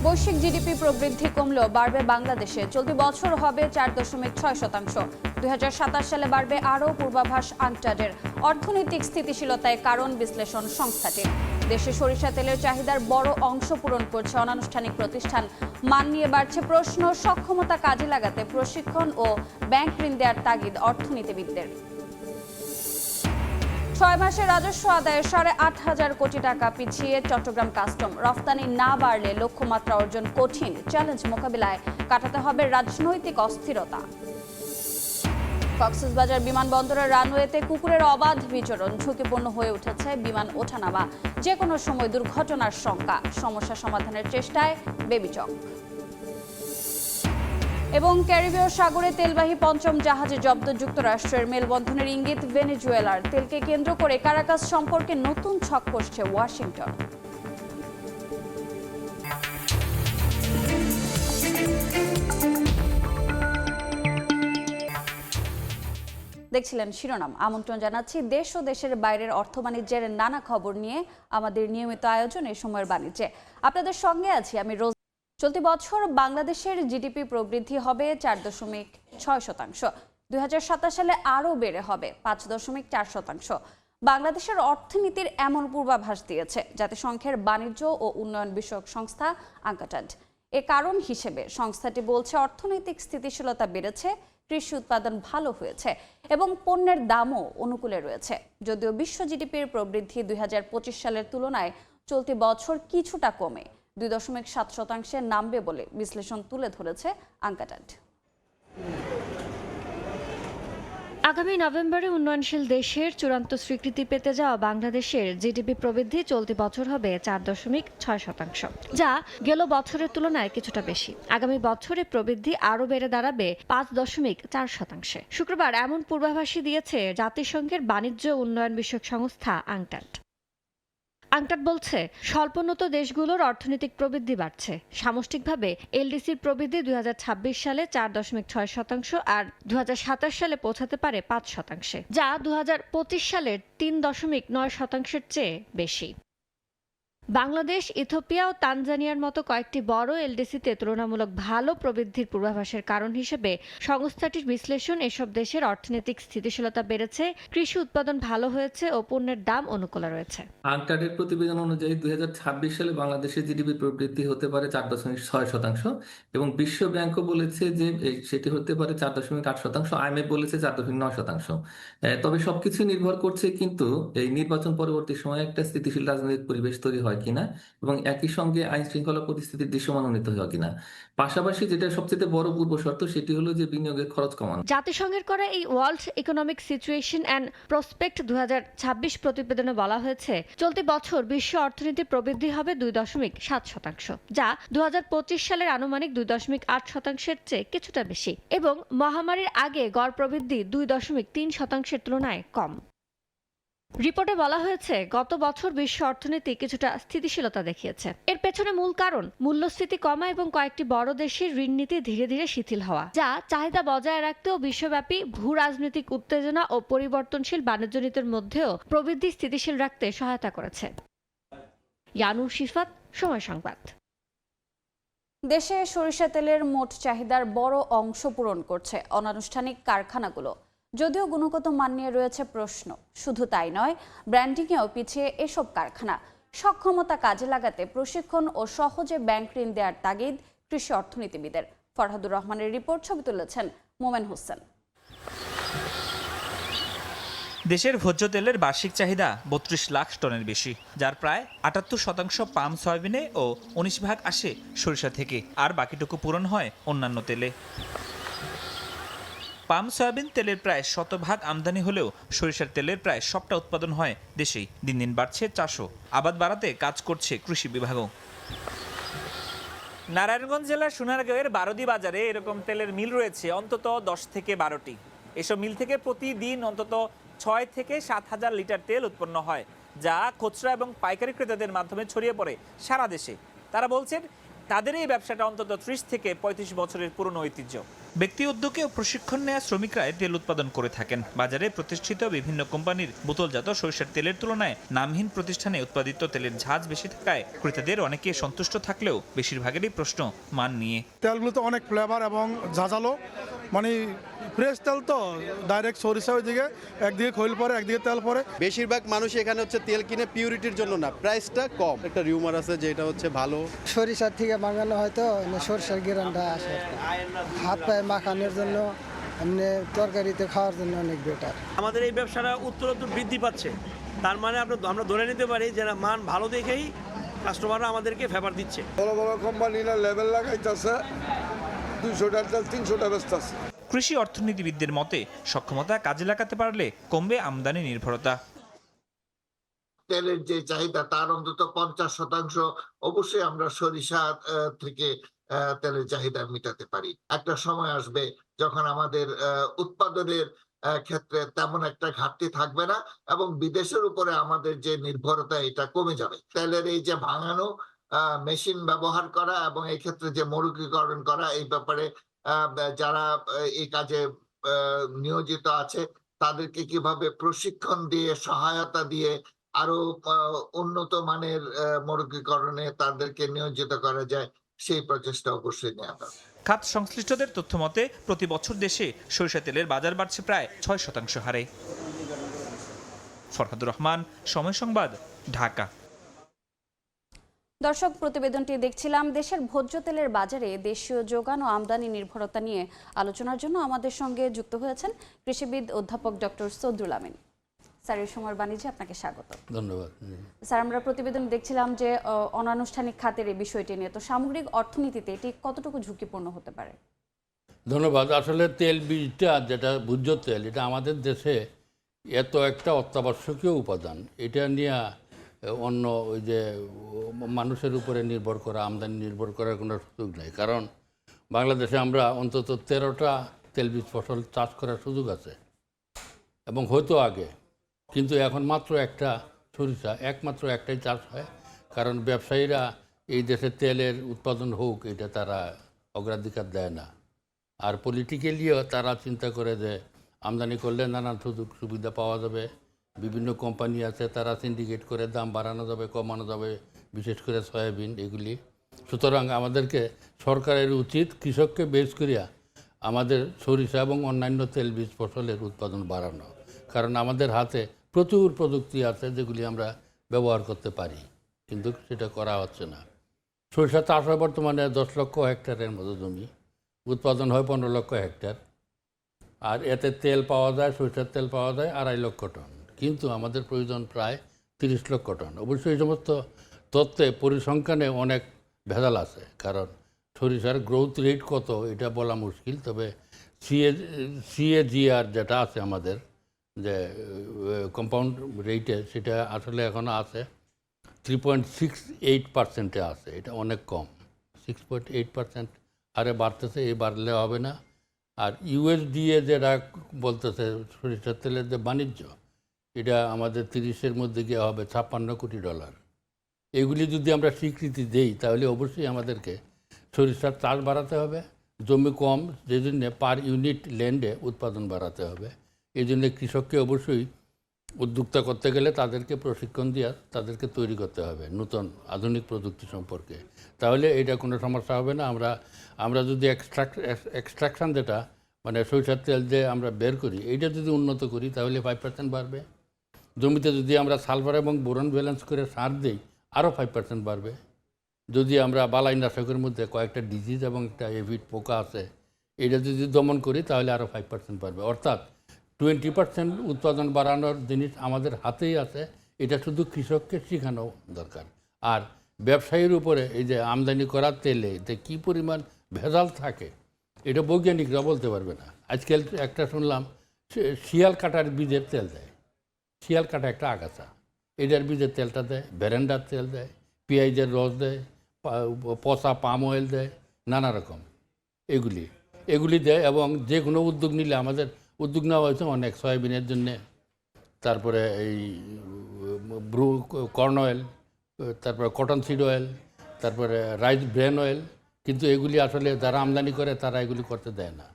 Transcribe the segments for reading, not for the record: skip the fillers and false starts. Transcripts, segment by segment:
বৈশ্বিক জিডিপি প্রবৃদ্ধি কমলেও বাড়বে বাংলাদেশে। চলতি বছর হবে 4.6%। 2027 সালে বাড়বে আরও পূর্বাভাস আনটাডের। অর্থনৈতিক স্থিতিশীলতায় কারণ বিশ্লেষণ সংস্থাটির। দেশে সরিষা তেলের চাহিদার বড় অংশ পূরণ করছে অনানুষ্ঠানিক প্রতিষ্ঠান। মান নিয়ে বাড়ছে প্রশ্ন, সক্ষমতা কাজে লাগাতে প্রশিক্ষণ ও ব্যাংক ঋণ দেওয়ার তাগিদ অর্থনীতিবিদদের। 6 মাসে রাজস্ব আদায়ে 8,500 কোটি টাকা পিছিয়ে চট্টগ্রাম কাস্টম। রফতানি না বাড়লে লক্ষ্যমাত্রা অর্জন কঠিন। চ্যালেঞ্জ মোকাবিলায় কাটাতে হবে রাজনৈতিক অস্থিরতা। কক্সবাজার বিমানবন্দরের রানওয়েতে কুকুরের অবাধ বিচরণ ঝুঁকিপূর্ণ হয়ে উঠেছে বিমান ওঠানামা। যে কোনো সময় দুর্ঘটনার শঙ্কা। সমস্যা সমাধানের চেষ্টায় বেবিচক। এবং ক্যারিবীয় সাগরে তেলবাহী পঞ্চম জাহাজে জব্দ যুক্তরাষ্ট্রের। মেলবন্ধনের ইঙ্গিত ভেনেজুয়েলার। তেলকে কেন্দ্র করে কারাকাস সম্পর্কে নতুন ছক কষছে ওয়াশিংটন। দেখছিলেন শিরোনাম। আমন্ত্রণ জানাচ্ছি দেশ ও দেশের বাইরের অর্থ বাণিজ্যের নানা খবর নিয়ে আমাদের নিয়মিত আয়োজন এই সময়ের বাণিজ্যে। আপনাদের সঙ্গে আছি আমি রোজ। চলতি বছর বাংলাদেশের জিডিপি প্রবৃদ্ধি হবে 4.6%। 2027 সালে আরও বেড়ে হবে 5.4%। বাংলাদেশের অর্থনীতির এমন পূর্বাভাস দিয়েছে জাতিসংঘের বাণিজ্য ও উন্নয়ন বিষয়ক সংস্থা আঙ্কাটাড। এ কারণ হিসেবে সংস্থাটি বলছে অর্থনৈতিক স্থিতিশীলতা বেড়েছে, কৃষি উৎপাদন ভালো হয়েছে এবং পণ্যের দামও অনুকূলে রয়েছে। যদিও বিশ্ব জিডিপির প্রবৃদ্ধি 2025 সালের তুলনায় চলতি বছর কিছুটা কমে 2.7%-এ নামবে বলে বিশ্লেষণ তুলে ধরেছে আঙ্কাটাড। আগামী নভেম্বরে উন্নয়নশীল দেশের চূড়ান্ত স্বীকৃতি পেতে যাওয়া বাংলাদেশের জিডিপি প্রবৃদ্ধি চলতি বছর হবে 4.6%, যা গেল বছরের তুলনায় কিছুটা বেশি। আগামী বছরে প্রবৃদ্ধি আরও বেড়ে দাঁড়াবে 5.4%। শুক্রবার এমন পূর্বাভাসই দিয়েছে জাতিসংঘের বাণিজ্য উন্নয়ন বিষয়ক সংস্থা আঙ্কটাড। আঙ্কটাড বলছে স্বল্পোন্নত দেশগুলোর অর্থনৈতিক প্রবৃদ্ধি বাড়ছে। সামষ্টিকভাবে এলডিসির প্রবৃদ্ধি 2026 সালে 4.6% আর 2027 সালে পৌঁছাতে পারে 5%, যা 2025 সালের 3.9%-এর চেয়ে বেশি। বাংলাদেশ, ইথিওপিয়া ও তানজানিয়ার মতো কয়েকটি বড় এলডিসিতে তুলনামূলক ভালো প্রবৃদ্ধির পূর্বাভাসের কারণ হিসেবে সংস্থাটির বিশ্লেষণ এসব দেশের অর্থনৈতিক স্থিতিশীলতা বেড়েছে, কৃষি উৎপাদন ভালো হয়েছে ও পণ্যের দাম অনুকূলে রয়েছে। আঙ্কটাডের প্রতিবেদন অনুযায়ী 2026 সালে বাংলাদেশের জিডিপি প্রবৃদ্ধি হতে পারে 4.6% এবং বিশ্ব ব্যাংকও বলেছে যে সেটি হতে পারে 4.8%, আইএমএফ বলেছে 4.9%। তবে সবকিছু নির্ভর করছে কিন্তু এই নির্বাচন পরবর্তী সময়ে একটা স্থিতিশীল রাজনৈতিক পরিবেশ তৈরি হয় কিনা এবং একই সঙ্গে আইন শৃঙ্খলা পরিস্থিতির দৃশ্যমান উন্নীত হয় কিনা। পাশাপাশি যেটা সবচেয়ে বড় পূর্ব শর্ত সেটি হলো যে বিনিয়োগের খরচ কমানো। জাতিসংঘের করা এই world economic situation and prospect 2026 প্রতিবেদনে বলা হয়েছে চলতি বছর বিশ্ব অর্থনীতির প্রবৃদ্ধি হবে 2.7%, যা 2025 সালের আনুমানিক 2.8%-এর চেয়ে কিছুটা বেশি এবং মহামারীর আগে গড় প্রবৃদ্ধি 2.3%-এর তুলনায় কম। রিপোর্টে বলা হয়েছে গত বছর বিশ্ব অর্থনীতি কিছুটা স্থিতিশীলতা দেখিয়েছে। এর পেছনে মূল কারণ মূল্যস্ফীতি কমা এবং কয়েকটি বড় দেশের ঋণ নীতি ধীরে ধীরে শিথিল হওয়া, যা চাহিদা বজায় রাখতেও বিশ্বব্যাপী ভূ রাজনৈতিক উত্তেজনা ও পরিবর্তনশীল বাণিজ্য নীতির মধ্যেও প্রবৃদ্ধি স্থিতিশীল রাখতে সহায়তা করেছে। ইয়ানুর শিফাত, সময় সংবাদ। দেশে সরিষা তেলের মোট চাহিদার বড় অংশ পূরণ করছে অনানুষ্ঠানিক কারখানাগুলো। যদিও গুণগত মান নিয়ে রয়েছে প্রশ্ন। শুধু তাই নয়, ব্র্যান্ডিংয়েও পিছিয়ে এসব কারখানা। সক্ষমতা কাজে লাগাতে প্রশিক্ষণ ও সহজে ব্যাংক ঋণ দেওয়ার তাগিদ কৃষি অর্থনীতিবিদের। ফরহাদুর রহমানের রিপোর্ট, ছবি তুলেছেন মোমেন হোসেন। দেশের ভোজ্য তেলের বার্ষিক চাহিদা 32 লাখ টনের বেশি, যার প্রায় 78% পাম সয়াবিনে ও 19% আসে সরিষা থেকে, আর বাকিটুকু পূরণ হয় অন্যান্য তেলে। পাম সয়াবিন তেলের প্রায় 100% আমদানি হলেও সরিষার তেলের প্রায় সবটা উৎপাদন হয় দেশেই। দিন দিন বাড়ছে চাষও, আবাদ বাড়াতে কাজ করছে কৃষি বিভাগও। নারায়ণগঞ্জ জেলার সোনারগাঁওয়ের বারোদি বাজারে এরকম তেলের মিল রয়েছে অন্তত 10 থেকে 12টি। এসব মিল থেকে প্রতিদিন অন্তত 6 থেকে 7 হাজার লিটার তেল উৎপন্ন হয়, যা খুচরা এবং পাইকারি ক্রেতাদের মাধ্যমে ছড়িয়ে পড়ে সারা দেশে। তারা বলছেন তাদের এই ব্যবসাটা অন্তত 30 থেকে 35 বছরের পুরনো ঐতিহ্য। ব্যক্তি উদ্যোগে ও প্রশিক্ষণ নেওয়া শ্রমিকরা তেল উৎপাদন করে থাকেন। বাজারে প্রতিষ্ঠিত বিভিন্ন কোম্পানির বোতলজাত সরিষার তেলের তুলনায় নামহীন প্রতিষ্ঠানে উৎপাদিত তেলের ঝাঁজ বেশি থাকায় ক্রেতাদের অনেকে সন্তুষ্ট থাকলেও বেশিরভাগেরই প্রশ্ন মান নিয়ে। তেলগুলো তো অনেক ফ্লেভার এবং ঝাঁঝালো, মানে ফ্রেশ তেল তো, ডাইরেক্ট সরিষা ওইদিকে একদিকে খৈল পরে একদিকে তেল পরে। বেশিরভাগ মানুষ এখানে হচ্ছে তেল কিনে পিউরিটির জন্য না, প্রাইসটা কম। একটা রিউমার আছে যে এটা হচ্ছে ভালো সরিষার থেকে বাঙানো হয়তো সরিষার গিরানটা আসে হাত পায়ে মাখানোর জন্য, এমনি তরকারিতে খাওয়ার জন্য অনেক বেটার। আমাদের এই ব্যবসাটা উত্তরোত্তর বৃদ্ধি পাচ্ছে, তার মানে আমরা ধরে নিতে পারি যে মান ভালো দেখেই কাস্টমাররা আমাদেরকে ফেভার দিচ্ছে। বড় বড় কোম্পানিরা লেভেল লাগাইতেছে, 200 টাকা তেল 300 টাকা বেচতেছে। কৃষি অর্থনীতিবিদদের মতে সক্ষমতা কাজে লাগাতে পারলে কমবে আমদানি নির্ভরতা। তেলের যে চাহিদা তার অন্তত 50% অবশ্যই আমরা সরিষা থেকে তেলের চাহিদা মেটাতে পারি। একটা সময় আসবে যখন আমাদের উৎপাদনের ক্ষেত্রে তেমন একটা ঘাটতি থাকবে না এবং বিদেশের উপরে আমাদের যে নির্ভরতা এটা কমে যাবে। তেলের এই যে ভাঙানো মেশিন ব্যবহার করা এবং এই ক্ষেত্রে যে মরুকীকরণ করা, এই ব্যাপারে যারা এই কাজে নিয়োজিত আছে তাদেরকে কিভাবে প্রশিক্ষণ দিয়ে সহায়তা দিয়ে আরো উন্নত মানের মরুকীকরণে তাদেরকে নিয়োজিত করা যায়, সেই প্রচেষ্টা অবশ্যই নেওয়া দরকার। খাত সংশ্লিষ্টদের তথ্য মতে প্রতি বছর দেশে সরিষা তেলের বাজার বাড়ছে প্রায় 6% হারে। ফরহাদুর রহমান, সময় সংবাদ, ঢাকা। দর্শক, প্রতিবেদনটি দেখছিলাম। দেশের ভোজ্য তেলের বাজারে দেশীয় যোগান ও আমদানি নির্ভরতা নিয়ে আলোচনার জন্য আমাদের সঙ্গে যুক্ত হয়েছেন কৃষিবিদ অধ্যাপক ডক্টর সৌদুল আমিন। স্যার, এই সময়ের বাণিজ্যে আপনাকে স্বাগত। ধন্যবাদ। স্যার, আমরা প্রতিবেদন দেখছিলাম যে অনানুষ্ঠানিক খাতের এই বিষয়টি নিয়ে, তো সামগ্রিক অর্থনীতিতে এটি কতটুকু ঝুঁকিপূর্ণ হতে পারে? ধন্যবাদ। আসলে তেল বীজটা যেটা ভোজ্য তেল, এটা আমাদের দেশে এত একটা অত্যাবশ্যকীয় উপাদান, এটা নিয়ে অন্য ওই যে মানুষের উপরে নির্ভর করা, আমদানি নির্ভর করার কোনো সুযোগ নেই। কারণ বাংলাদেশে আমরা অন্তত 13টা তেলবীজ ফসল চাষ করার সুযোগ আছে এবং হয়তো আগে, কিন্তু এখন মাত্র একটা সরিষা, একমাত্র একটাই চাষ হয়। কারণ ব্যবসায়ীরা এই দেশে তেলের উৎপাদন হোক এটা তারা অগ্রাধিকার দেয় না। আর পলিটিক্যালিও তারা চিন্তা করে যে আমদানি করলে নানান সুযোগ সুবিধা পাওয়া যাবে, বিভিন্ন কোম্পানি আছে তারা সিন্ডিকেট করে দাম বাড়ানো যাবে, কমানো যাবে, বিশেষ করে সয়াবিন এগুলি। সুতরাং আমাদেরকে সরকারের উচিত কৃষককে বেশ করিয়া আমাদের সরিষা এবং অন্যান্য তেলবীজ ফসলের উৎপাদন বাড়ানো। কারণ আমাদের হাতে প্রচুর প্রযুক্তি আছে যেগুলি আমরা ব্যবহার করতে পারি, কিন্তু সেটা করা হচ্ছে না। সরিষা চাষ হয় বর্তমানে 10 লক্ষ হেক্টরের মতো জমি, উৎপাদন হয় 15 লক্ষ হেক্টর, আর এতে তেল পাওয়া যায়, সরিষার তেল পাওয়া যায় 2.5 লক্ষ টন, কিন্তু আমাদের প্রয়োজন প্রায় 30 লক্ষ টন। অবশ্যই এই সমস্ত তথ্যে পরিসংখ্যানে অনেক ভেজাল আছে, কারণ সরিষার গ্রোথ রেট কত এটা বলা মুশকিল। তবে সিএজিআর যেটা আছে আমাদের যে কম্পাউন্ড রেটে, সেটা আসলে এখনও আছে 3.68% আছে, এটা অনেক কম। 6.8% হারে বাড়তেছে, এই বাড়লে হবে না। আর ইউএসডিএ যেটা বলতেছে সরিষার তেলের যে বাণিজ্য, এটা আমাদের 30-এর মধ্যে গিয়ে হবে $56 কোটি। এগুলি যদি আমরা স্বীকৃতি দেই তাহলে অবশ্যই আমাদেরকে সরিষার চাষ বাড়াতে হবে, জমি কম যে জন্য পার ইউনিট ল্যান্ডে উৎপাদন বাড়াতে হবে। এই জন্য কৃষককে অবশ্যই উদ্যোক্তা করতে গেলে তাদেরকে প্রশিক্ষণ দিয়ে তাদেরকে তৈরি করতে হবে নতুন আধুনিক প্রযুক্তি সম্পর্কে, তাহলে এটা কোনো সমস্যা হবে না। আমরা যদি এক্সট্রাকশন যেটা মানে সরিষার তেল যে আমরা বের করি, এইটা যদি উন্নত করি তাহলে 5% বাড়বে। জমিতে যদি আমরা সালফার এবং বোরন ব্যালেন্স করে সার দিই আরও 5% বাড়বে। যদি আমরা বালাইনাশকের মধ্যে কয়েকটা ডিজিজ এবং একটা এভিড পোকা আছে, এটা যদি দমন করি তাহলে আরও 5% বাড়বে। অর্থাৎ 20% উৎপাদন বাড়ানোর জিনিস আমাদের হাতেই আছে, এটা শুধু কৃষককে শেখানো দরকার। আর ব্যবসায়ীর উপরে এই যে আমদানি করা তেলে যে কী পরিমাণ ভেজাল থাকে এটা বৈজ্ঞানিকরা বলতে পারবে না। আজকাল একটা শুনলাম শিয়াল কাটার বীজের তেল দেয়, শিয়াল কাটা একটা আগাছা, এটার বীজের তেলটা দেয়, ভেরেন্ডার তেল দেয়, পেঁয়াজের রস দেয়, পচা পাম অয়েল দেয়, নানা রকম এগুলি দেয়। এবং যে কোনো উদ্যোগ নিলে আমাদের উদ্যোগ নেওয়া হয়েছে অনেক, সয়াবিনের জন্যে, তারপরে এই কর্ন অয়েল, তারপরে কটন সিড অয়েল, তারপরে রাইস ব্রেন অয়েল, কিন্তু এগুলি আসলে যারা আমদানি করে তারা এগুলি করতে দেয় না,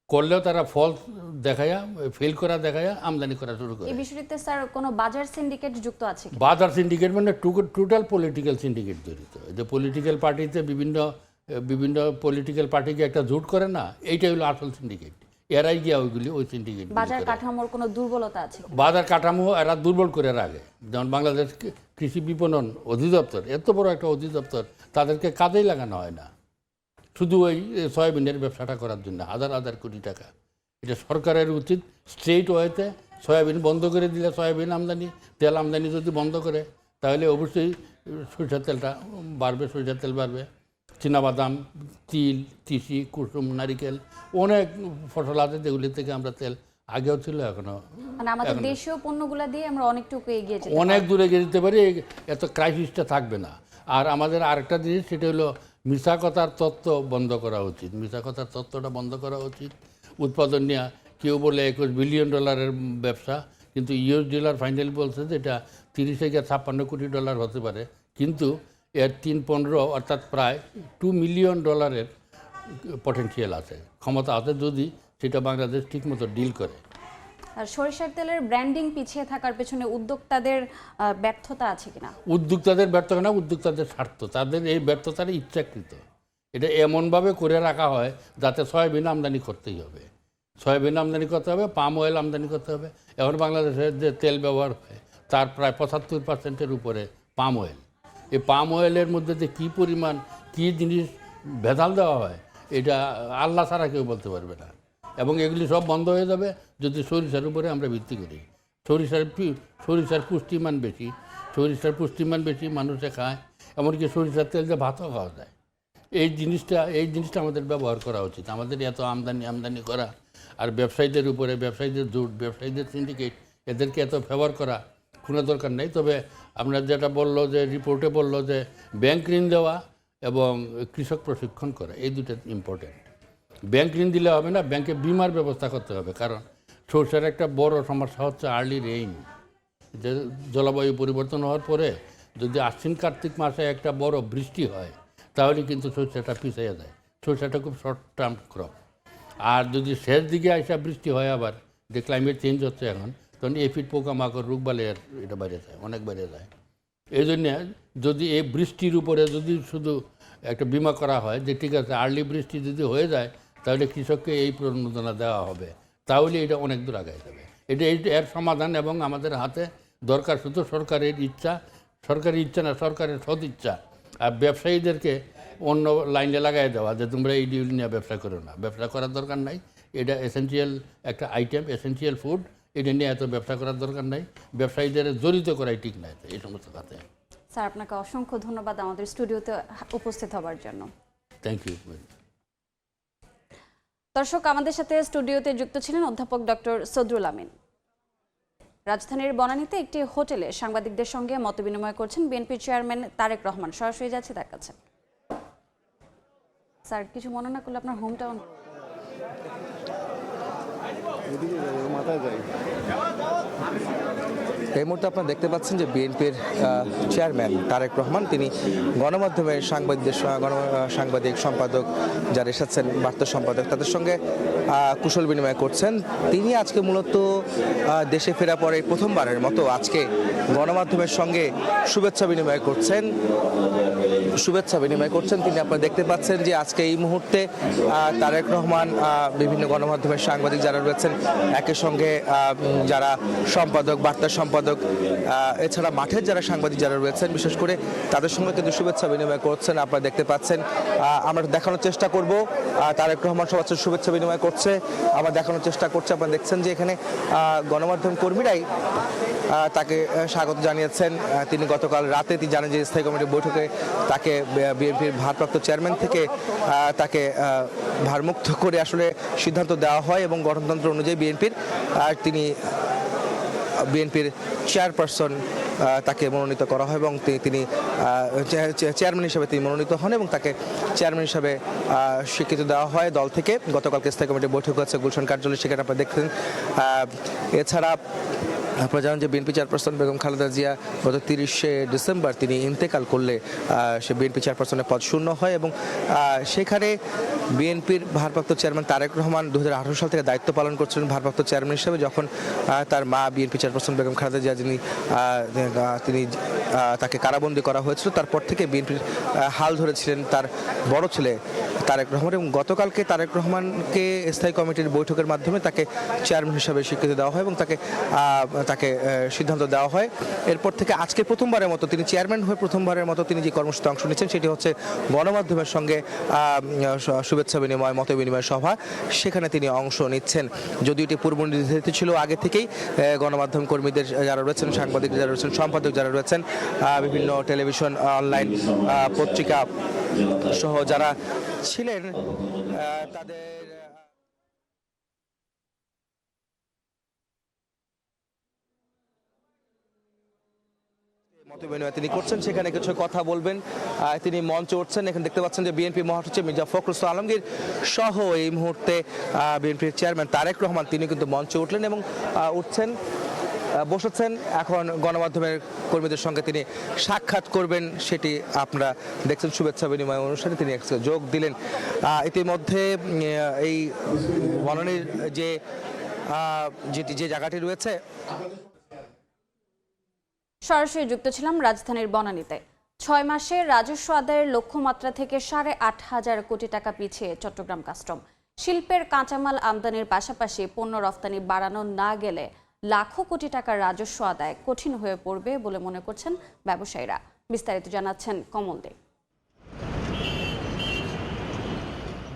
করলেও তারা ফলস দেখায়া ফেল করা দেখায়া আমদানি করা শুরু করে। এই বিষয়টিতে স্যার কোনো বাজার সিন্ডিকেট যুক্ত আছে কি? বাজার সিন্ডিকেট মানে টোটাল পলিটিক্যাল সিন্ডিকেট জড়িত। যে পলিটিক্যাল পার্টিতে বিভিন্ন পলিটিক্যাল পার্টিকে একটা জোট করে না, এইটাই হলো আসল সিন্ডিকেট। এরাই গিয়া ওইগুলি ওই সিন্ডিকেট। বাজার কাঠামোর কোনো দুর্বলতা আছে কি? বাজার কাঠামো এরা দুর্বল করে রাখে। যেমন বাংলাদেশ কৃষি বিপণন অধিদপ্তর, এত বড় একটা অধিদপ্তর, তাদেরকে কাজেই লাগানো হয় না, শুধু ওই সয়াবিনের ব্যবসাটা করার জন্য হাজার হাজার কোটি টাকা। এটা সরকারের উচিত স্ট্রেট ওয়েতে সয়াবিন বন্ধ করে দিলে, সয়াবিন আমদানি, তেল আমদানি যদি বন্ধ করে, তাহলে অবশ্যই সরিষার তেলটা বাড়বে, সরিষার তেল বাড়বে। চীনাবাদাম, তিল, তিসি, কুসুম, নারিকেল, অনেক ফসল আছে যেগুলি থেকে আমরা তেল আগেও ছিল, এখনো মানে আমাদের দেশীয় পণ্যগুলো দিয়ে আমরা অনেকটুকু এগিয়ে যেতে অনেক দূরে এগিয়ে যেতে পারি, এত ক্রাইসিসটা থাকবে না। আর আমাদের আরেকটা জিনিস, সেটা হলো মিথ্যা কথার তত্ত্ব বন্ধ করা উচিত। মিথ্যা কথার তত্ত্বটা বন্ধ করা উচিত। উৎপাদন নিয়ে কেউ বলে $21 বিলিয়ন ব্যবসা, কিন্তু ইউএস ডিলার ফাইনালি বলছে যে এটা 30 থেকে 56 কোটি ডলার হতে পারে, কিন্তু এর 3-15 অর্থাৎ প্রায় $2 মিলিয়ন পটেনশিয়াল আছে, ক্ষমতা আছে, যদি সেটা বাংলাদেশ ঠিকমতো ডিল করে। আর সরিষার তেলের ব্র্যান্ডিং পিছিয়ে থাকার পেছনে উদ্যোক্তাদের ব্যর্থতা আছে কিনা? উদ্যোক্তাদের ব্যর্থতা না, উদ্যোক্তাদের স্বার্থ, তাদের এই ব্যর্থতাটা ইচ্ছাকৃত। এটা এমনভাবে করে রাখা হয় যাতে সয়াবিন আমদানি করতেই হবে, সয়াবিন আমদানি করতে হবে, পাম অয়েল আমদানি করতে হবে। এখন বাংলাদেশের যে তেল ব্যবহার হয় তার প্রায় 75% উপরে পাম অয়েল। এই পাম অয়েলের মধ্যে যে কী পরিমাণ কী জিনিস ভেজাল দেওয়া হয়, এটা আল্লাহ ছাড়া কেউ বলতে পারবে না। এবং এগুলি সব বন্ধ হয়ে যাবে যদি সরিষার উপরে আমরা ভিত্তি করি। সরিষার পুষ্টিমান বেশি, সরিষার পুষ্টিমান বেশি, মানুষে খায়, এমনকি সরিষার তেল দিয়ে ভাতও খাওয়া যায়। এই জিনিসটা আমাদের ব্যবহার করা উচিত। আমাদের এত আমদানি করা আর ব্যবসায়ীদের উপরে, ব্যবসায়ীদের জোট, ব্যবসায়ীদের সিন্ডিকেট, এদেরকে এত ফেভার করা কোনো দরকার নেই। তবে আমরা যেটা বললো যে রিপোর্টে বললো যে ব্যাংক ঋণ দেওয়া এবং কৃষক প্রশিক্ষণ করা, এই দুটো ইম্পর্টেন্ট। ব্যাংক ঋণ দিলে হবে না, ব্যাংকে বিমার ব্যবস্থা করতে হবে। কারণ সরষের একটা বড় সমস্যা হচ্ছে আর্লি রেইন, যে জলবায়ু পরিবর্তন হওয়ার পরে যদি আশ্বিন কার্তিক মাসে একটা বড় বৃষ্টি হয়, তাহলে কিন্তু সরষেটা পিছিয়ে যায়। সরষেটা খুব শর্ট টার্ম ক্রপ। আর যদি শেষ দিকে আসা বৃষ্টি হয়, আবার যে ক্লাইমেট চেঞ্জ হচ্ছে এখন, তখন এফিড পোকামাকড় রোগবালাই এটা বেড়ে যায়, অনেক বেড়ে যায়। এই জন্যে যদি এই বৃষ্টির উপরে যদি শুধু একটা বিমা করা হয় যে ঠিক আছে আর্লি বৃষ্টি যদি হয়ে যায়, তাহলে কৃষককে এই প্রণোদনা দেওয়া হবে, তাহলে এটা অনেক দূর আগায় যাবে। এর সমাধান এবং আমাদের হাতে দরকার শুধু সরকারের ইচ্ছা, না সরকারের সদিচ্ছা। আর ব্যবসায়ীদেরকে অন্য লাইনে লাগাই দেওয়া যে তোমরা এই ডিউল নিয়ে ব্যবসা করো না, ব্যবসা করার দরকার নাই, এটা এসেনশিয়াল একটা আইটেম, এসেনশিয়াল ফুড, এটা নিয়ে এত ব্যবসা করার দরকার নাই। ব্যবসায়ীদের জড়িত করাই ঠিক নাই এই সমস্ত খাতে। স্যার, আপনাকে অসংখ্য ধন্যবাদ আমাদের স্টুডিওতে উপস্থিত হওয়ার জন্য। Thank you. দর্শক, আমাদের সাথে স্টুডিওতে যুক্ত ছিলেন অধ্যাপক ডক্টর সদরুল আমিন। রাজধানীর বনানীতে একটি হোটেলে সাংবাদিকদের সঙ্গে মতবিনিময় করছেন বিএনপি চেয়ারম্যান তারেক রহমান। সরাসরি যাচ্ছে তার কাছে। স্যার, কিছু মনে না করলে আপনার হোম টাউন এই মুহূর্তে আপনারা দেখতে পাচ্ছেন যে বিএনপির চেয়ারম্যান তারেক রহমান তিনি গণমাধ্যমের সাংবাদিক সম্পাদক যারা এসেছেন, বার্তা সম্পাদক, তাদের সঙ্গে কুশল বিনিময় করছেন। তিনি আজকে মূলত দেশে ফেরা পরে প্রথমবারের মতো আজকে গণমাধ্যমের সঙ্গে শুভেচ্ছা বিনিময় করছেন। তিনি আপনারা দেখতে পাচ্ছেন যে আজকে এই মুহূর্তে তারেক রহমান বিভিন্ন গণমাধ্যমের সাংবাদিক যারা রয়েছেন, একই সঙ্গে যারা সম্পাদক, বার্তা সম্পাদক, এছাড়া মাঠের যারা সাংবাদিক যারা রয়েছেন, বিশেষ করে তাদের সঙ্গে কিন্তু শুভেচ্ছা বিনিময় করছেন। আপনারা দেখতে পাচ্ছেন, আমরা দেখানোর চেষ্টা করব তারেক রহমান সবার শুভেচ্ছা বিনিময় করছে, আমরা দেখানোর চেষ্টা করছি। আপনারা দেখছেন যে এখানে গণমাধ্যম কর্মীরাই তাকে স্বাগত জানিয়েছেন। তিনি গতকাল রাতে তিনি জানেন যে স্থায়ী কমিটির বৈঠকে তাকে বিএনপির ভারপ্রাপ্ত চেয়ারম্যান থেকে তাকে ভারমুক্ত করে আসলে সিদ্ধান্ত দেওয়া হয় এবং গঠনতন্ত্র অনুযায়ী তিনি বিএনপির চেয়ারপারসন তাকে মনোনীত করা হয় এবং তিনি চেয়ারম্যান হিসেবে তিনি মনোনীত হন এবং তাকে চেয়ারম্যান হিসেবে স্বীকৃতি দেওয়া হয় দল থেকে। গতকালকে স্থায়ী কমিটির বৈঠক হচ্ছে গুলশান কার্যালয়ে, সেখানে আপনারা দেখছেন। এছাড়া আপনারা জানেন যে বিএনপি চেয়ারপারসন বেগম খালেদা জিয়া গত 30শে ডিসেম্বর তিনি ইন্তেকাল করলে সে বিএনপি চেয়ারপারসনের পদ শূন্য হয় এবং সেখানে বিএনপির ভারপ্রাপ্ত চেয়ারম্যান তারেক রহমান 2018 সাল থেকে দায়িত্ব পালন করছিলেন ভারপ্রাপ্ত চেয়ারম্যান হিসেবে, যখন তার মা বিএনপি চেয়ারপারসন বেগম খালেদা জিয়া তিনি তাকে কারাবন্দী করা হয়েছিল, তারপর থেকে বিএনপির হাল ধরেছিলেন তার বড় ছেলে তারেক রহমান এবং গতকালকে তারেক রহমানকে স্থায়ী কমিটির বৈঠকের মাধ্যমে তাকে চেয়ারম্যান হিসেবে স্বীকৃতি দেওয়া হয় এবং তাকে সিদ্ধান্ত দেওয়া হয়। এরপর থেকে আজকে প্রথমবারের মতো তিনি চেয়ারম্যান হয়ে প্রথমবারের মতো তিনি যে কর্মসূচিতে অংশ নিচ্ছেন সেটি হচ্ছে গণমাধ্যমের সঙ্গে শুভেচ্ছা বিনিময় মত বিনিময় সভা, সেখানে তিনি অংশ নিচ্ছেন। যদিও এটি পূর্ব নির্ধারিত ছিল আগে থেকেই, গণমাধ্যম কর্মীদের যারা রয়েছেন, সাংবাদিক যারা রয়েছেন, সম্পাদক যারা রয়েছেন, বিভিন্ন টেলিভিশন অনলাইন পত্রিকা সহ যারা ছিলেন তাদের মতবিনিময় তিনি করছেন, সেখানে কিছু কথা বলবেন, তিনি মঞ্চে উঠছেন। এখানে দেখতে পাচ্ছেন যে বিএনপি মহাসচিব মির্জা ফখরুল ইসলাম আলমগীর সহ এই মুহূর্তে বিএনপির চেয়ারম্যান তারেক রহমান তিনি কিন্তু মঞ্চে উঠলেন এবং বসেছেন। এখন গণমাধ্যমের কর্মীদের সঙ্গে তিনি সাক্ষাৎ করবেন, সেটি আপনারা দেখছেন শুভেচ্ছা বিনিময় অনুষ্ঠানে তিনি যোগ দিলেন। ইতিমধ্যে এই বনানীর যে জায়গাটি রয়েছে, সরাসরি যুক্ত ছিলাম রাজধানীর বনানীতে। 6 মাসে রাজস্ব আদায়ের লক্ষ্যমাত্রা থেকে 8,500 কোটি টাকা পিছিয়ে চট্টগ্রাম কাস্টম। শিল্পের কাঁচামাল আমদানির পাশাপাশি পণ্য রফতানি বাড়ানো না গেলে লাখো কোটি টাকার রাজস্ব আদায় কঠিন হয়ে পড়বে বলে মনে করছেন ব্যবসায়ীরা। বিস্তারিত জানাচ্ছেন কমল দে।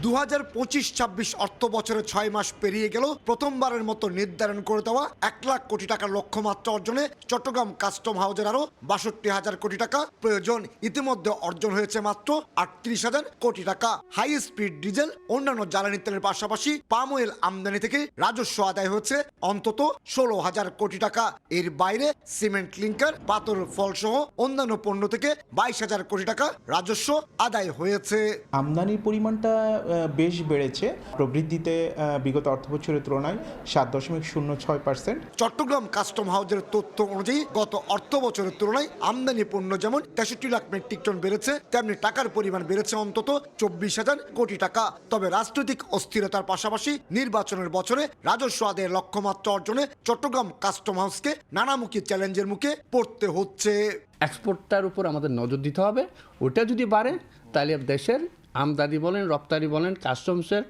2025-26 অর্থ বছরে 6 মাস পেরিয়ে গেল প্রথমবারের মতো নির্ধারণ করে দেওয়া 1 লাখ কোটি টাকার লক্ষ্যমাত্রা অর্জনে চট্টগ্রাম কাস্টম হাউজের আরো 62,000 কোটি টাকা প্রয়োজন। ইতিমধ্যে অর্জন হয়েছে মাত্র 38,000 কোটি টাকা। হাই স্পিড ডিজেল, অন্যান্য জ্বালানি তেলের পাশাপাশি পাম অয়েল আমদানি থেকে রাজস্ব আদায় হয়েছে অন্তত 16,000 কোটি টাকা। এর বাইরে সিমেন্ট, ক্লিংকার, পাথর, ফল সহ অন্যান্য পণ্য থেকে 22,000 কোটি টাকা রাজস্ব আদায় হয়েছে। আমদানির পরিমাণটা বেশ বেড়েছে, প্রবৃদ্ধিতে বিগত অর্থ বছরের তুলনায় 7.06%। চট্টগ্রাম কাস্টম হাউজের তথ্য অনুযায়ী গত অর্থ বছরের তুলনায় আমদানি পণ্য যেমন 63 লাখ মেট্রিক টন বেড়েছে, তেমনি টাকার পরিমাণ বেড়েছে অন্তত 24,000 কোটি টাকা। তবে রাজনৈতিক অস্থিরতার পাশাপাশি নির্বাচনের বছরে রাজস্ব আদায়ের লক্ষ্যমাত্রা অর্জনে চট্টগ্রাম কাস্টম হাউসকে নানামুখী চ্যালেঞ্জের মুখে পড়তে হচ্ছে। এক্সপোর্টটার উপর আমাদের নজর দিতে হবে, ওটা যদি বাড়ে তাহলে দেশের আমদানি বলেন, রপ্তানি বলেন, কাস্টমসের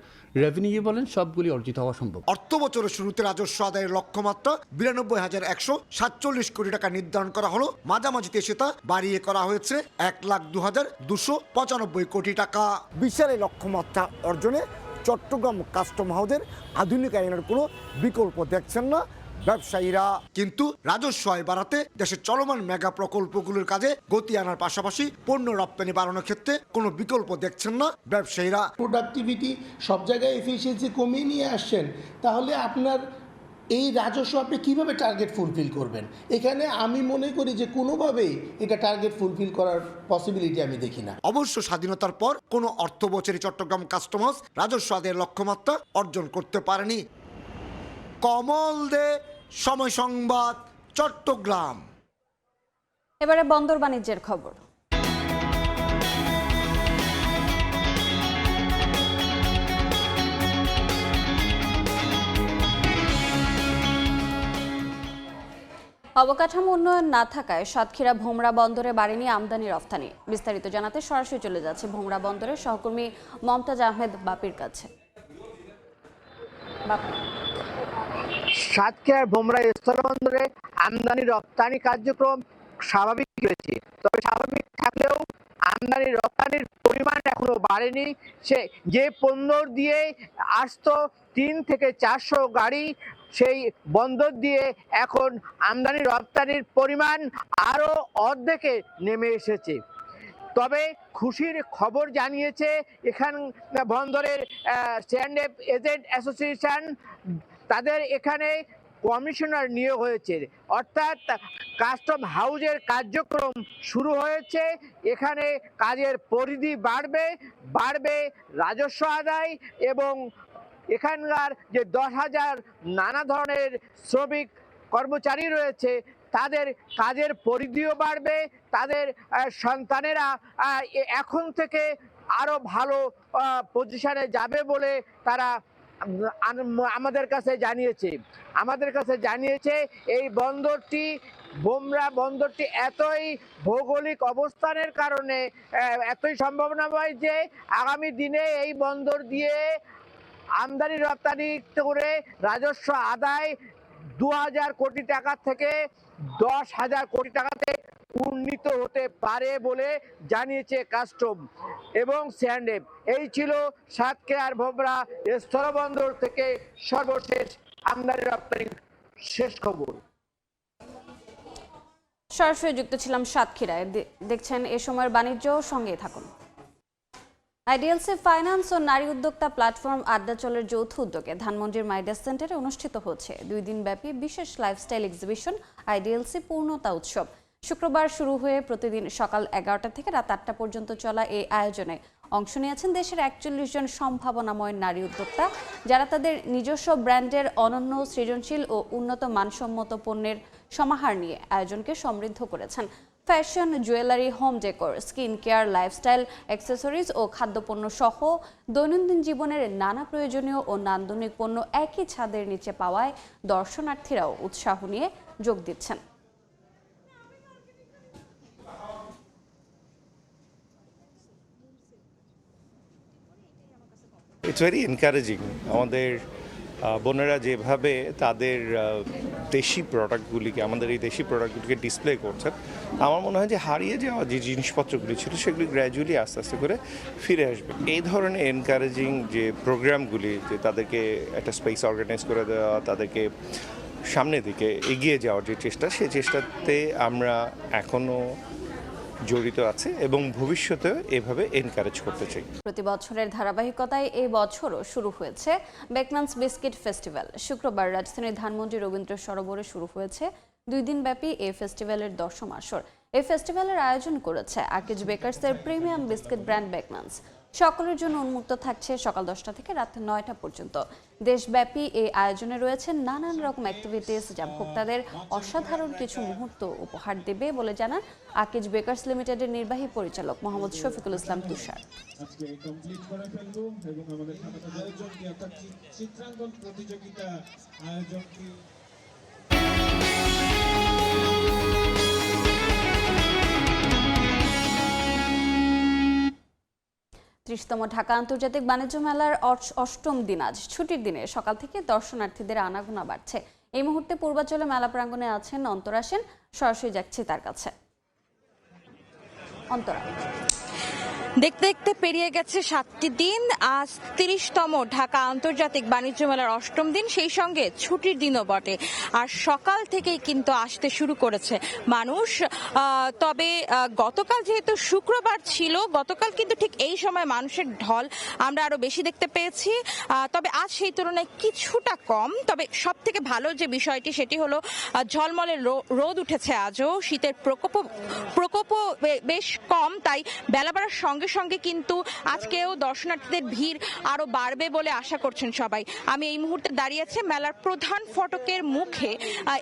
রেভিনিউ বলেন, সবগুলি অর্জিত হওয়া সম্ভব। অর্থ বছরের শুরুতে রাজস্ব আদায়ের লক্ষ্যমাত্রা 92,147 কোটি টাকা নির্ধারণ করা হলো, মাঝামাঝিতে সেটা বাড়িয়ে করা হয়েছে 1,02,295 কোটি টাকা। বিশাল এই লক্ষ্যমাত্রা অর্জনে চট্টগ্রাম কাস্টম হাউসের আধুনিকায়নের কোনো বিকল্প দেখছেন না ব্যবসায়ীরা। কিন্তু রাজস্ব আয় বাড়াতে দেশের চলমান মেগা প্রকল্পগুলোর কাজে গতি আনার পাশাপাশি পণ্য রপ্তানি বাড়ানোর ক্ষেত্রে কোনো বিকল্প দেখছেন না ব্যবসায়ীরা। প্রোডাক্টিভিটি সব জায়গায় এফিসিয়েন্সি কমিয়ে নিয়ে আসছেন, তাহলে আপনার এই রাজস্ব আপনি কিভাবে টার্গেট ফুলফিল করবেন? এখানে আমি মনে করি যে কোনোভাবেই এটা টার্গেট ফুলফিল করার পসিবিলিটি আমি দেখি না। অবশ্য স্বাধীনতার পর কোনো অর্থ বছরে চট্টগ্রাম কাস্টম হাউস রাজস্ব আদায়ের লক্ষ্যমাত্রা অর্জন করতে পারেনি। কমল দে, সময় সংবাদ, চট্টগ্রাম। এবারে বন্দর বাণিজ্যের খবর। অবকাঠামো উন্নয়ন না থাকায় সাতক্ষীরা ভোমরা বন্দরে বাড়েনি আমদানি রফতানি। বিস্তারিত জানাতে সরাসরি চলে যাচ্ছে ভোমরা বন্দরের সহকর্মী মমতাজ আহমেদ বাপির কাছে। সাতক্ষীরার ভোমরা স্থলবন্দরে আমদানি রপ্তানি কার্যক্রম স্বাভাবিক রয়েছে, তবে স্বাভাবিক থাকলেও আমদানি রপ্তানির পরিমাণ এখনো বাড়েনি। যে বন্দর দিয়ে আসতো 3 থেকে 400 গাড়ি, সেই বন্দর দিয়ে এখন আমদানি রপ্তানির পরিমাণ আরো অর্ধেকে নেমে এসেছে। তবে খুশির খবর জানিয়েছে এখান বন্দরের স্ট্যান্ড-আপ এজেন্ট অ্যাসোসিয়েশন। তাদের এখানে কমিশনার নিয়োগ হয়েছে, অর্থাৎ কাস্টম হাউজের কার্যক্রম শুরু হয়েছে। এখানে কাজের পরিধি বাড়বে রাজস্ব আদায় এবং এখানকার যে 10,000 নানা ধরনের শ্রমিক কর্মচারী রয়েছে তাদের কাজের পরিধিও বাড়বে, তাদের সন্তানেরা এখন থেকে আরো ভালো পজিশনে যাবে বলে তারা আমাদের কাছে জানিয়েছে। এই বন্দরটি বোমরা বন্দরটি এতই ভৌগোলিক অবস্থানের কারণে এতই সম্ভাবনাময় যে আগামী দিনে এই বন্দর দিয়ে আমদানি রপ্তানি করে রাজস্ব আদায় 2000 কোটি টাকা থেকে 10,000 কোটি টাকাতে উন্নীত হতে পারে বলে জানিয়েছে কাস্টম এবং সিআরএফ। এই ছিল সাতক্ষীরার ভোমরা স্থলবন্দর থেকে সর্বশেষ আমদানি রপ্তানির শেষ খবর। সরাসরি যুক্ত ছিলাম সাতক্ষীরায়। দেখছেন এ সময়ের বাণিজ্য, সঙ্গে থাকুন। আইডিএলসি ফাইন্যান্স ও নারী উদ্যোক্তা প্ল্যাটফর্ম আড্ডাচলের যৌথ উদ্যোগে ধানমন্ডির মাইডাস সেন্টারে অনুষ্ঠিত হচ্ছে 2 দিনব্যাপী বিশেষ লাইফস্টাইল এক্সিবিশন আইডিএলসি পূর্ণতা উৎসব। শুক্রবার শুরু হয়ে প্রতিদিন সকাল 11টা থেকে রাত 8টা পর্যন্ত চলা এই আয়োজনে অংশ নিয়েছেন দেশের 41 জন সম্ভাবনাময় নারী উদ্যোক্তা, যারা তাদের নিজস্ব ব্র্যান্ডের অনন্য, সৃজনশীল ও উন্নত মানসম্মত পণ্যের সমাহার নিয়ে আয়োজনকে সমৃদ্ধ করেছেন। Fashion, jewellery, home decor, skin care, lifestyle accessories ও খাদ্যপণ্য সহ দৈনন্দিন জীবনের নানা প্রয়োজনীয় ও নান্দনিক পণ্য একই ছাদের নিচে পাওয়ায় দর্শনার্থীরাও উৎসাহ নিয়ে যোগ দিচ্ছেন। It's very encouraging. আমাদের বোনেরা যেভাবে তাদের দেশি প্রোডাক্টগুলিকে, আমাদের এই দেশি প্রোডাক্টগুলিকে ডিসপ্লে করছেন, আমার মনে হয় যে হারিয়ে যাওয়া যে জিনিসপত্রগুলি ছিল সেগুলি গ্র্যাজুয়ালি আস্তে আস্তে করে ফিরে আসবে। এই ধরনের এনকারেজিং যে প্রোগ্রামগুলি, যে তাদেরকে একটা স্পেস অর্গানাইজ করে দেওয়া, তাদেরকে সামনের দিকে এগিয়ে যাওয়ার যে চেষ্টা, সেই চেষ্টাতে আমরা এখনও জড়িত আছে এবং ভবিষ্যতে এভাবে এনকারেজ করতে চাই। প্রতি বছরের ধারাবাহিকতায় এই বছরও শুরু হয়েছে বেকম্যানস বিস্কিট ফেস্টিভ্যাল। শুক্রবার রাজধানীর ধানমন্ডি রবীন্দ্র সরোবরে শুরু হয়েছে 2 দিনব্যাপী এই ফেস্টিভ্যালের 10ম আসর। এই ফেস্টিভ্যালের আয়োজন করেছে আকিজ বেকার্সের প্রিমিয়াম বিস্কিট ব্র্যান্ড বেকম্যানস। সকলের জন্য উন্মুক্ত থাকছে সকাল 10টা থেকে রাত 9টা পর্যন্ত। দেশব্যাপী এই আয়োজনে রয়েছে নানান রকম অ্যাক্টিভিটিস, যা ভোক্তাদের অসাধারণ কিছু মুহূর্ত উপহার দেবে বলে জানান আকিজ বেকার্স লিমিটেডের নির্বাহী পরিচালক মোহাম্মদ শফিকুল ইসলাম তুষার। তম ঢাকা আন্তর্জাতিক বাণিজ্য মেলার 8ম দিন আজ ছুটির দিনে সকাল থেকে দর্শনার্থীদের আনাগোনা বাড়ছে। এই মুহূর্তে পূর্বাঞ্চলে মেলা প্রাঙ্গণে আছেন অন্তরা সেন, সরাসরি যাচ্ছি তার কাছে। অন্তরা, দেখতে দেখতে পেরিয়ে গেছে 7টি দিন। আজ 30তম ঢাকা আন্তর্জাতিক বাণিজ্য মেলার 8ম দিন, সেই সঙ্গে ছুটির দিনও বটে। আর সকাল থেকেই কিন্তু আসতে শুরু করেছে মানুষ। তবে গতকাল যেহেতু শুক্রবার ছিল, গতকাল কিন্তু ঠিক এই সময় মানুষের ঢল আমরা আরো বেশি দেখতে পেয়েছি। তবে আজ সেই তুলনায় কিছুটা কম। তবে সব থেকে ভালো যে বিষয়টি সেটি হলো ঝলমলে রোদ উঠেছে আজও। শীতের প্রকোপও বেশ কম, তাই বেলা বাড়ার সঙ্গে সঙ্গে কিন্তু আজকেও দর্শনার্থীদের ভিড় আরো বাড়বে বলে আশা করছেন সবাই। আমি এই মুহূর্তে দাঁড়িয়ে আছি মেলার প্রধান ফটকের মুখে।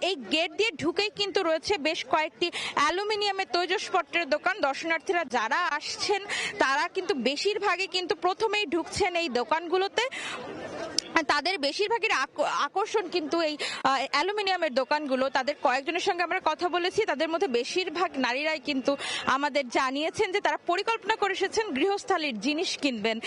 এই গেট দিয়ে ঢুকেই কিন্তু রয়েছে বেশ কয়েকটি অ্যালুমিনিয়ামের তৈজসপত্রের দোকান। দর্শনার্থীরা যারা আসছেন তারা কিন্তু বেশিরভাগই কিন্তু প্রথমেই ঢুকছেন এই দোকানগুলোতে। তাদের বেশিরভাগের আকর্ষণ কিন্তু এই অ্যালুমিনিয়ামের দোকানগুলো। তাদের কয়েকজনের সঙ্গে আমরা কথা বলেছি, তাদের মধ্যে বেশিরভাগ নারীরাই কিন্তু আমাদের জানিয়েছেন যে তারা পরিকল্পনা করে এসেছেন গৃহস্থালির জিনিস কিনবেন।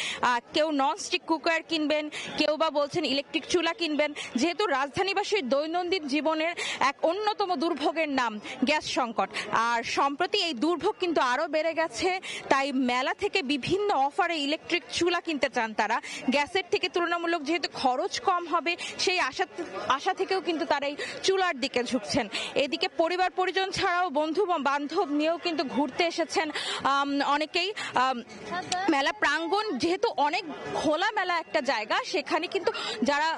কেউ ননস্টিক কুকার কিনবেন, কেউ বা বলছেন ইলেকট্রিক চুলা কিনবেন। যেহেতু রাজধানীবাসীর দৈনন্দিন জীবনের এক অন্যতম দুর্ভোগের নাম গ্যাস সংকট, আর সম্প্রতি এই দুর্ভোগ কিন্তু আরো বেড়ে গেছে। তাই মেলা থেকে বিভিন্ন অফারে ইলেকট্রিক চুলা কিনতে চান তারা। গ্যাসের থেকে তুলনামূলক যেহেতু খরচ কম হবে, সেই আশা থেকেও কিন্তু তারা এই চুলার দিকে ঝুঁকছেন। এদিকে পরিবার পরিজন ছাড়াও বন্ধু বান্ধব নিয়েও কিন্তু ঘুরতে এসেছেন অনেকেই। মেলা প্রাঙ্গণ যেহেতু অনেক খোলা মেলা একটা জায়গা, সেখানে কিন্তু যারা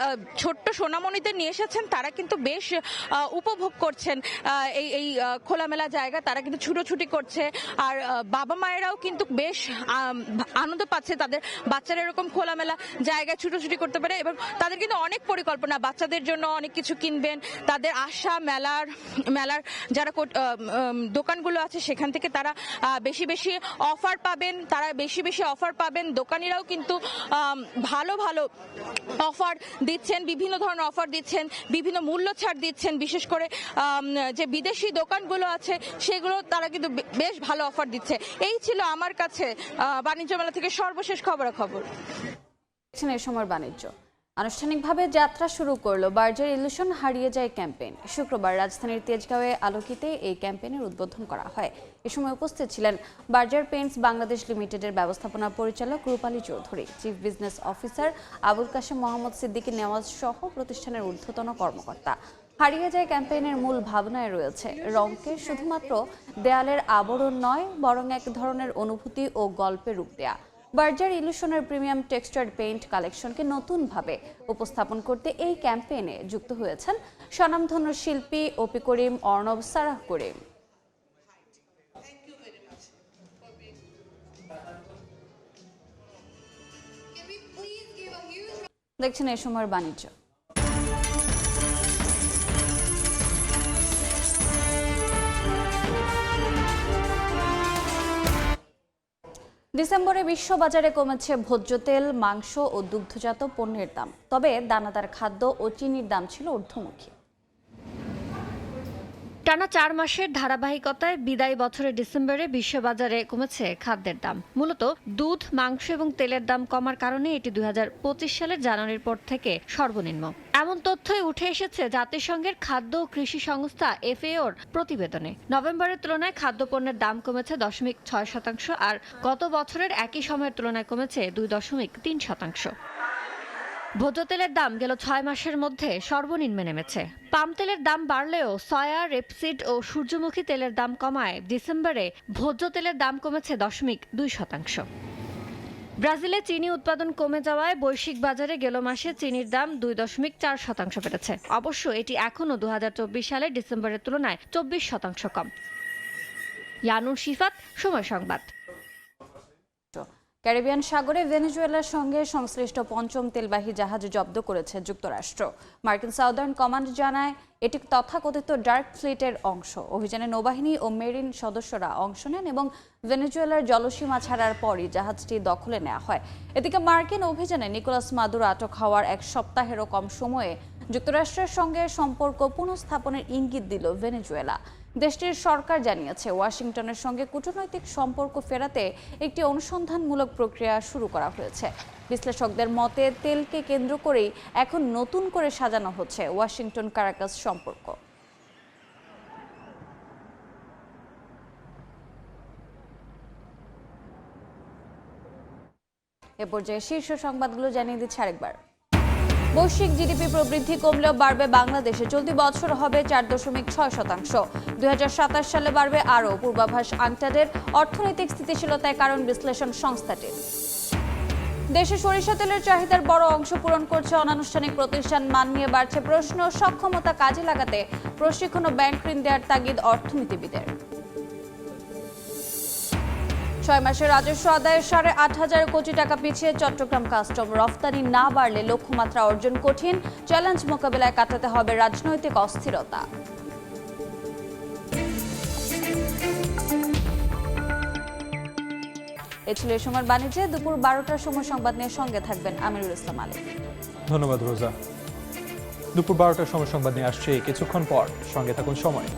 ছোট্ট সোনামণিদের নিয়ে এসেছেন তারা কিন্তু বেশ উপভোগ করছেন এই খোলামেলা জায়গা। তারা কিন্তু ছুটোছুটি করছে, আর বাবা মায়েরাও কিন্তু বেশ আনন্দ পাচ্ছে তাদের বাচ্চারা এরকম খোলামেলা জায়গায় ছুটোছুটি করতে পারে। এবং তাদের কিন্তু অনেক পরিকল্পনা, বাচ্চাদের জন্য অনেক কিছু কিনবেন, তাদের আশা মেলার যারা দোকানগুলো আছে সেখান থেকে তারা বেশি বেশি অফার পাবেন, দোকানিরাও কিন্তু ভালো অফার দিচ্ছেন, বিভিন্ন ধরনের অফার দিচ্ছেন, বিভিন্ন মূল্য ছাড় দিচ্ছেন। বিশেষ করে যে বিদেশি দোকানগুলো আছে সেগুলো তারা কিন্তু বেশ ভালো অফার দিচ্ছে। এই ছিল আমার কাছে বাণিজ্য মেলা থেকে সর্বশেষ খবরাখবর। এই সময়ের বাণিজ্য আনুষ্ঠানিকভাবে যাত্রা শুরু করলো বার্জার ইলিউশন হারিয়ে যায় ক্যাম্পেইন। শুক্রবার রাজধানীর তেজগাঁওয়ে আলোকিতে এই ক্যাম্পেইনের উদ্বোধন করা হয়। এ সময় উপস্থিত ছিলেন বার্জার পেইন্টস বাংলাদেশ লিমিটেডের ব্যবস্থাপনা পরিচালক Rupali Chowdhury, chief business officer Abul Kashem Mohammad Siddiqui Newaz সহ প্রতিষ্ঠানের ঊর্ধ্বতন কর্মকর্তা। হারিয়ে যায় ক্যাম্পেইনের মূল ভাবনায় রয়েছে রঙকে শুধুমাত্র দেয়ালের আবরণ নয়, বরং এক ধরনের অনুভূতি ও গল্পের রূপ দেয়া। বার্জার ইলিউশনের প্রিমিয়াম টেক্সচার্ড পেইন্ট কালেকশনকে নতুনভাবে উপস্থাপন করতে এই ক্যাম্পেইনে যুক্ত হয়েছেন স্বনামধন্য শিল্পী অপি করিম, অর্ণব, সারাহ করিম। দেখছেন এই সময়ের বাণিজ্য। ডিসেম্বরে বিশ্ববাজারে কমেছে ভোজ্য তেল, মাংস ও দুগ্ধজাত পণ্যের দাম। তবে দানাদার খাদ্য ও চিনির দাম ছিল ঊর্ধ্বমুখী। টানা 4 মাসের ধারাবাহিকতায় বিদায়ী বছরের ডিসেম্বরে বিশ্ববাজারে কমেছে খাদ্যের দাম। মূলত দুধ, মাংস এবং তেলের দাম কমার কারণে এটি 2025 সালের জানুয়ারির পর থেকে সর্বনিম্ন। এমন তথ্যই উঠে এসেছে জাতিসংঘের খাদ্য ও কৃষি সংস্থা FAOর প্রতিবেদনে। নভেম্বরের তুলনায় খাদ্যপণ্যের দাম কমেছে 0.6%, আর গত বছরের একই সময়ের তুলনায় কমেছে 2.3%। ভোজ্য তেলের দাম গেল 6 মাসের মধ্যে সর্বনিম্নে নেমেছে। পাম তেলের দাম বাড়লেও সয়া, রেপসিড ও সূর্যমুখী তেলের দাম কমায় ডিসেম্বরে ভোজ্য তেলের দাম কমেছে 0.2%। ব্রাজিলে চিনি উৎপাদন কমে যাওয়ায় বৈশ্বিক বাজারে গেল মাসে চিনির দাম 2.4% বেড়েছে। অবশ্য এটি এখনও 2024 সালের ডিসেম্বরের তুলনায় 24% কম। ইয়ানুর শিফাত, সময় সংবাদ। ক্যারিবিয়ান সাগরে ভেনেজুয়েলার সঙ্গে সংশ্লিষ্ট 5ম তেলবাহী জাহাজ জব্দ করেছে যুক্তরাষ্ট্র। মার্কিন সাউদার্ন কমান্ড জানায় এটি তথাকথিত ডার্ক ফ্লিটের অংশ। অভিযানে নৌবাহিনী ও মেরিন সদস্যরা অংশ নেন এবং ভেনেজুয়েলার জলসীমা ছাড়ার পরই জাহাজটি দখলে নেওয়া হয়। এদিকে মার্কিন অভিযানে নিকোলাস মাদুরো আটক হওয়ার 1 সপ্তাহেরও কম সময়ে যুক্তরাষ্ট্রের সঙ্গে সম্পর্ক পুনঃস্থাপনের ইঙ্গিত দিল ভেনেজুয়েলা। দেশটির সরকার জানিয়েছে ওয়াশিংটনের সঙ্গে কূটনৈতিক সম্পর্ক ফেরাতে একটি অনুসন্ধানমূলক প্রক্রিয়া শুরু করা হয়েছে। বিশ্লেষকদের মতে তেলকে কেন্দ্র করেই এখন নতুন করে সাজানো হচ্ছে ওয়াশিংটন কারাকাস সম্পর্ক। এ পর্যায়ে শীর্ষ সংবাদগুলো জানিয়ে দিচ্ছে আরেকবার। বৈশ্বিক জিডিপি প্রবৃদ্ধি কমলেও বাড়বে বাংলাদেশে। চলতি বছর হবে 4.6%। 2027 সালে বাড়বে আরও, পূর্বাভাস আনটাডের। অর্থনৈতিক স্থিতিশীলতায় কারণ বিশ্লেষণ সংস্থাটির। দেশে সরিষা তেলের চাহিদার বড় অংশ পূরণ করছে অনানুষ্ঠানিক প্রতিষ্ঠান। মান নিয়ে বাড়ছে প্রশ্ন। সক্ষমতা কাজে লাগাতে প্রশিক্ষণ ও ব্যাংক ঋণ দেওয়ার তাগিদ অর্থনীতিবিদের। 6 মাসের রাজস্ব আদায়ে 8,500 কোটি টাকা পিছিয়ে চট্টগ্রাম কাস্টম। রফতানি না বাড়লে লক্ষ্যমাত্রা অর্জন কঠিন। চ্যালেঞ্জ মোকাবেলায় কাটাতে হবে রাজনৈতিক অস্থিরতা। এ ছিল এই সময়ের বাণিজ্যে। দুপুর 12টার সময় সংবাদ নিয়ে সঙ্গে থাকবেন আমিরুল ইসলাম আলী। ধন্যবাদ রোজা। দুপুর 12টার সময় সংবাদ নিয়ে আসছে কিছুক্ষণ পর। সঙ্গে থাকুন সময়।